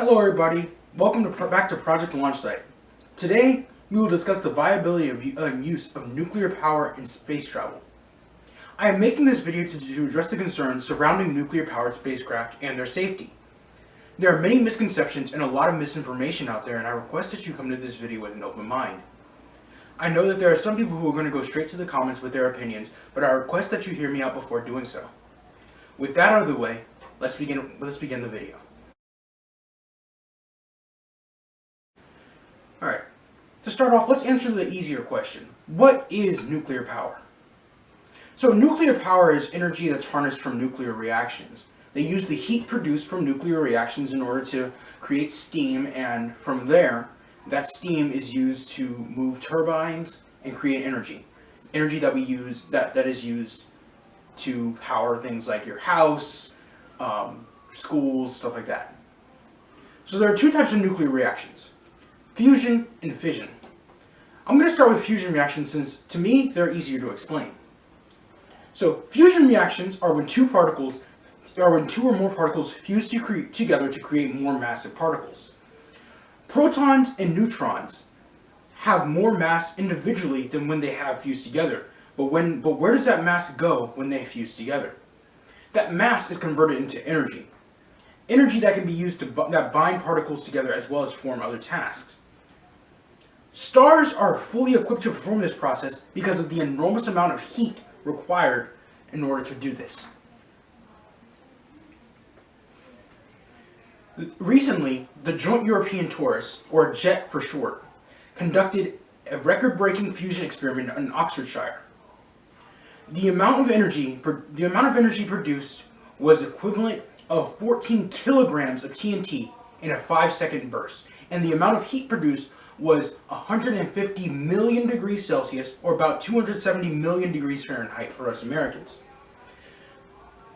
Hello everybody, welcome back to Project Launch Site. Today, we will discuss the viability of use of nuclear power in space travel. I am making this video to address the concerns surrounding nuclear-powered spacecraft and their safety. There are many misconceptions and a lot of misinformation out there, and I request that you come to this video with an open mind. I know that there are some people who are going to go straight to the comments with their opinions, but I request that you hear me out before doing so. With that out of the way, let's begin the video. Alright, to start off, let's answer the easier question. What is nuclear power? So nuclear power is energy that's harnessed from nuclear reactions. They use the heat produced from nuclear reactions in order to create steam, and from there, that steam is used to move turbines and create energy. Energy that is used to power things like your house, schools, stuff like that. So there are two types of nuclear reactions: fusion and fission. I'm going to start with fusion reactions since, to me, they're easier to explain. So fusion reactions are when two or more particles fuse together to create more massive particles. Protons and neutrons have more mass individually than when they have fused together. But where does that mass go when they fuse together? That mass is converted into energy. Energy that can be used to bind particles together as well as form other tasks. Stars are fully equipped to perform this process because of the enormous amount of heat required in order to do this. Recently, the Joint European Torus, or JET for short, conducted a record-breaking fusion experiment in Oxfordshire. The amount of energy produced was equivalent of 14 kilograms of TNT in a 5-second burst, and the amount of heat produced was 150 million degrees Celsius, or about 270 million degrees Fahrenheit for us Americans.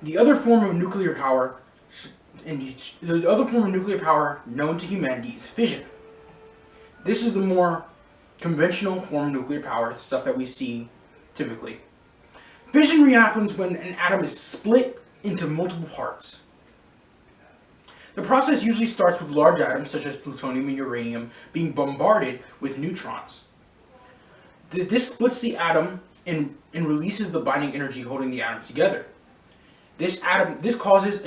The other form of nuclear power known to humanity is fission. This is the more conventional form of nuclear power, the stuff that we see typically. Fission happens when an atom is split into multiple parts. The process usually starts with large atoms such as plutonium and uranium being bombarded with neutrons. This splits the atom and releases the binding energy holding the atom together. This also causes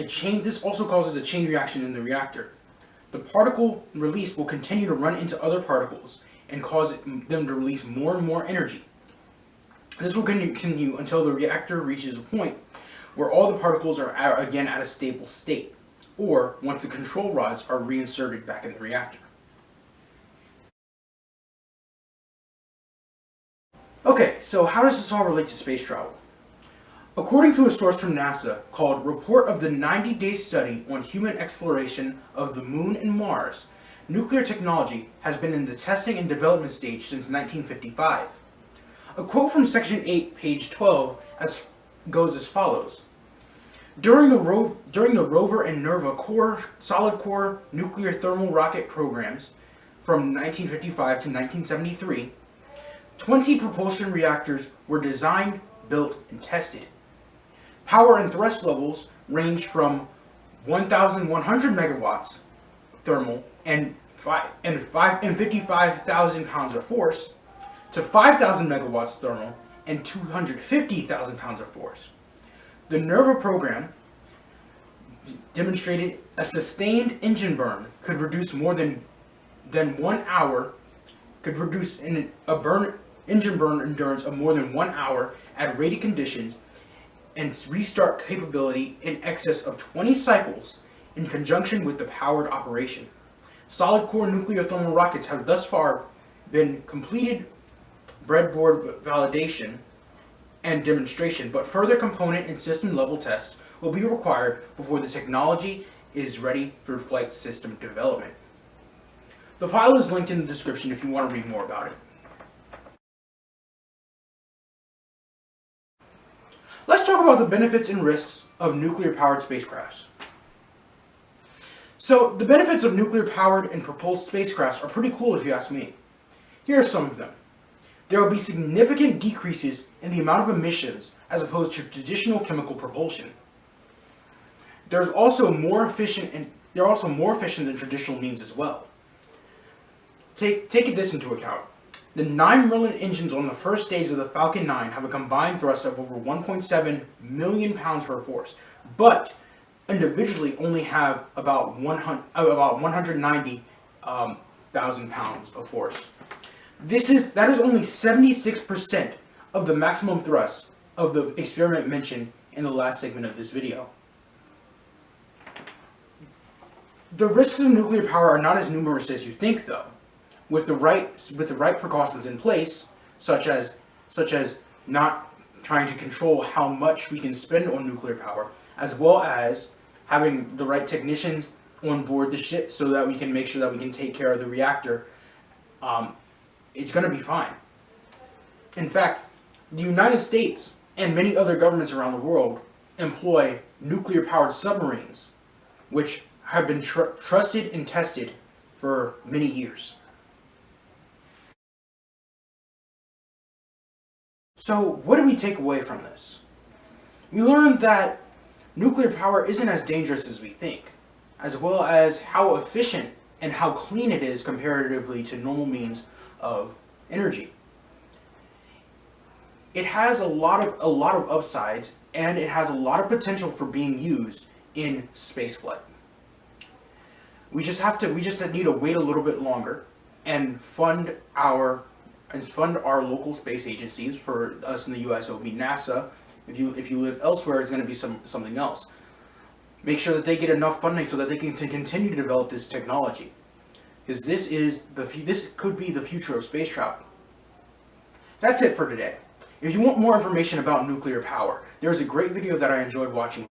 a chain reaction in the reactor. The particle released will continue to run into other particles and cause them to release more and more energy. This will continue until the reactor reaches a point where all the particles are again at a stable state, or once the control rods are reinserted back in the reactor. Okay, so how does this all relate to space travel? According to a source from NASA called Report of the 90-Day Study on Human Exploration of the Moon and Mars, nuclear technology has been in the testing and development stage since 1955. A quote from Section 8, page 12, goes as follows. During the Rover and Nerva solid core nuclear thermal rocket programs from 1955 to 1973, 20 propulsion reactors were designed, built, and tested. Power and thrust levels range from 1,100 megawatts thermal and 55,000 pounds of force to 5,000 megawatts thermal and 250,000 pounds of force. The Nerva program demonstrated a sustained engine burn could reduce more than 1 hour, could produce engine burn endurance of more than 1 hour at rated conditions, and restart capability in excess of 20 cycles in conjunction with the powered operation. Solid core nuclear thermal rockets have thus far been completed breadboard validation and demonstration, but further component and system level tests will be required before the technology is ready for flight system development. The file is linked in the description if you want to read more about it. Let's talk about the benefits and risks of nuclear-powered spacecrafts. So, the benefits of nuclear-powered and propulsed spacecrafts are pretty cool if you ask me. Here are some of them. There will be significant decreases in the amount of emissions as opposed to traditional chemical propulsion. There's also more efficient they're also more efficient than traditional means as well. Take this into account. The 9 Merlin engines on the first stage of the Falcon 9 have a combined thrust of over 1.7 million pounds per force, but individually only have about 190,000 pounds of force. That is only 76% of the maximum thrust of the experiment mentioned in the last segment of this video. The risks of nuclear power are not as numerous as you think, though. With the right precautions in place, such as not trying to control how much we can spend on nuclear power, as well as having the right technicians on board the ship so that we can make sure that we can take care of the reactor, it's going to be fine. In fact, the United States and many other governments around the world employ nuclear-powered submarines, which have been trusted and tested for many years. So what do we take away from this? We learned that nuclear power isn't as dangerous as we think, as well as how efficient and how clean it is comparatively to normal means of energy. It has a lot of upsides, and it has a lot of potential for being used in spaceflight. We just need to wait a little bit longer and fund our local space agencies. For us in the U.S., it will be NASA. If you live elsewhere, it's going to be something else. Make sure that they get enough funding so that they can continue to develop this technology, because this could be the future of space travel. That's it for today. If you want more information about nuclear power, there's a great video that I enjoyed watching